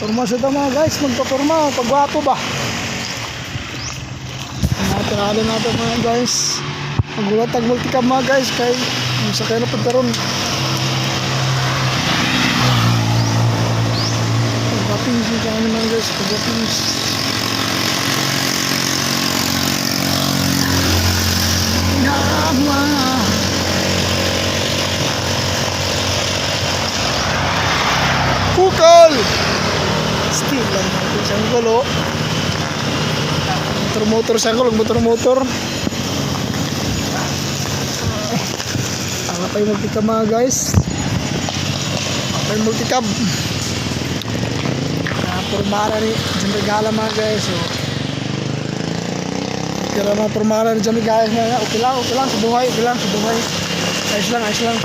Turma siya mga guys, magpaturma, pagwapo ba? Natirado natin mga guys. Magulat ang multicam mga guys, kay sa kayo na pagkaroon. Pagwapings yung kami mga guys, pagwapings. Pukol! Still lang natin siyang gulo. Motor siya gulo, motor. Ang apay multicam mga guys. Apay multicam. Purmara ni dyan regala mga guys. So, kira mga purmara ni dyan guys. Okay lang, sa buhay, Ayos lang.